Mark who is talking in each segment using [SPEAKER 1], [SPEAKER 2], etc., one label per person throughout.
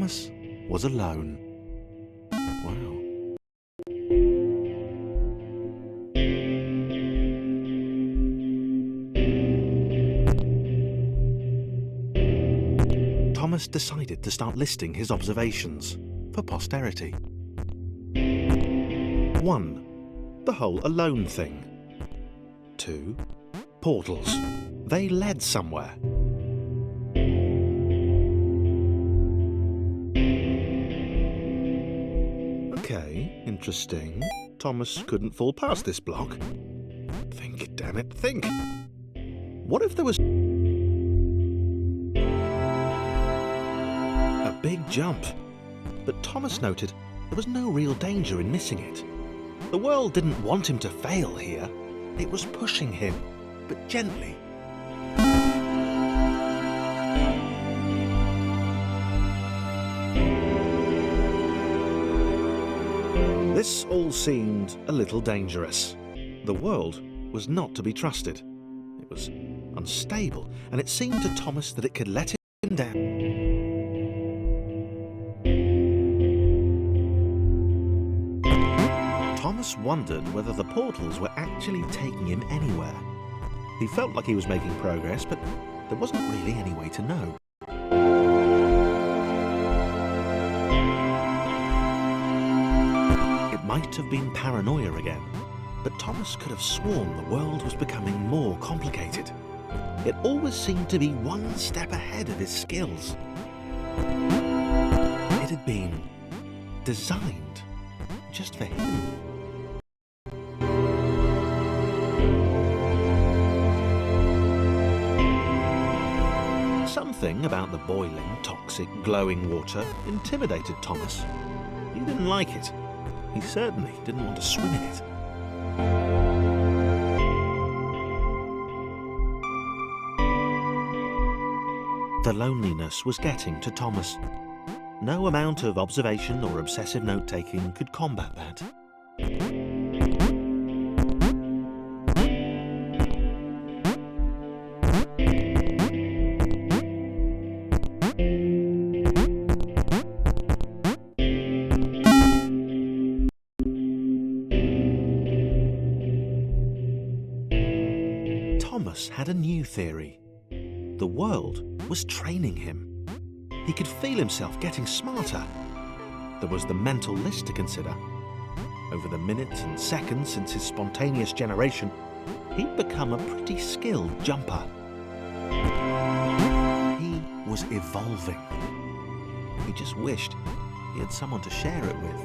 [SPEAKER 1] Thomas was alone. Wow. Thomas decided to start listing his observations for posterity. 1. The whole alone thing. 2. Portals. They led somewhere. Okay, interesting. Thomas couldn't fall past this block. Think, damn it, think! What if there was a big jump? But Thomas noted there was no real danger in missing it. The world didn't want him to fail here. It was pushing him, but gently. This all seemed a little dangerous. The world was not to be trusted. It was unstable, and it seemed to Thomas that it could let him down. Thomas wondered whether the portals were actually taking him anywhere. He felt like he was making progress, but there wasn't really any way to know. It might have been paranoia again, but Thomas could have sworn the world was becoming more complicated. It always seemed to be one step ahead of his skills. It had been designed just for him. Something about the boiling, toxic, glowing water intimidated Thomas. He didn't like it. He certainly didn't want to swim in it. The loneliness was getting to Thomas. No amount of observation or obsessive note-taking could combat that. Thomas had a new theory. The world was training him. He could feel himself getting smarter. There was the mental list to consider. Over the minutes and seconds since his spontaneous generation, he'd become a pretty skilled jumper. He was evolving. He just wished he had someone to share it with.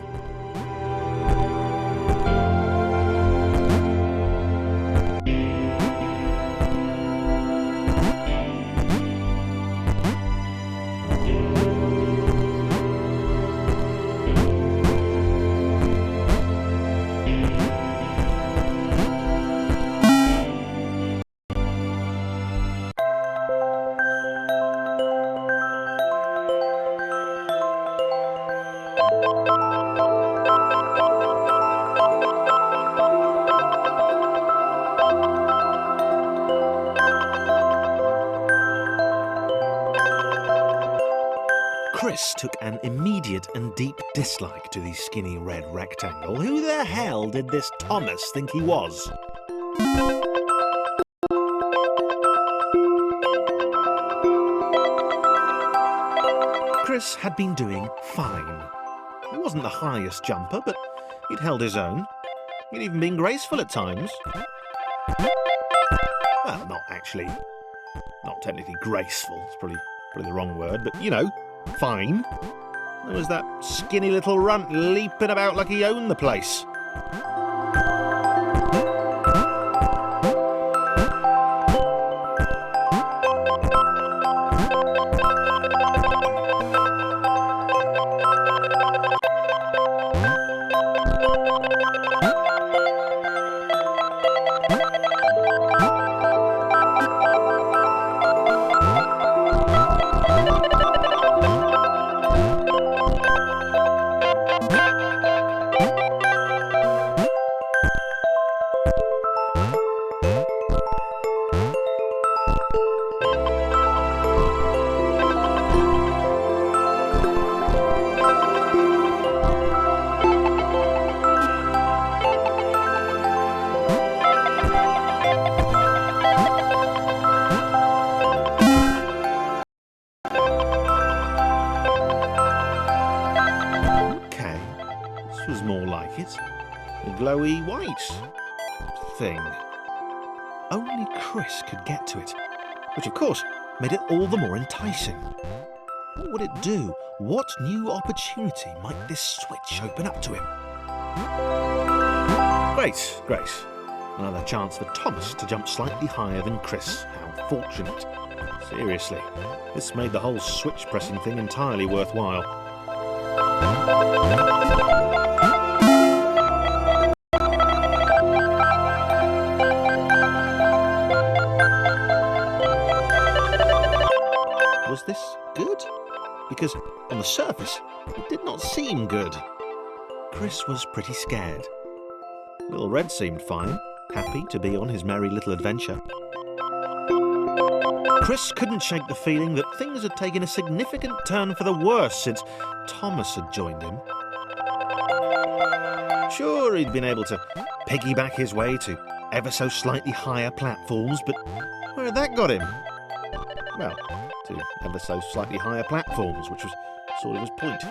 [SPEAKER 1] Chris took an immediate and deep dislike to the skinny red rectangle. Who the hell did this Thomas think he was? Chris had been doing fine. He wasn't the highest jumper, but he'd held his own. He'd even been graceful at times. Well, not technically graceful. It's probably the wrong word, but you know, fine. There was that skinny little runt leaping about like he owned the place. glowy white thing. Only Chris could get to it, which of course made it all the more enticing. What would it do? What new opportunity might this switch open up to him? Great. Another chance for Thomas to jump slightly higher than Chris. How fortunate. Seriously, this made the whole switch pressing thing entirely worthwhile. Was this good? Because on the surface, it did not seem good. Chris was pretty scared. Little Red seemed fine, happy to be on his merry little adventure. Chris couldn't shake the feeling that things had taken a significant turn for the worse since Thomas had joined him. Sure, he'd been able to piggyback his way to ever so slightly higher platforms, but where had that got him? Well, to ever so slightly higher platforms, which was sort of his point.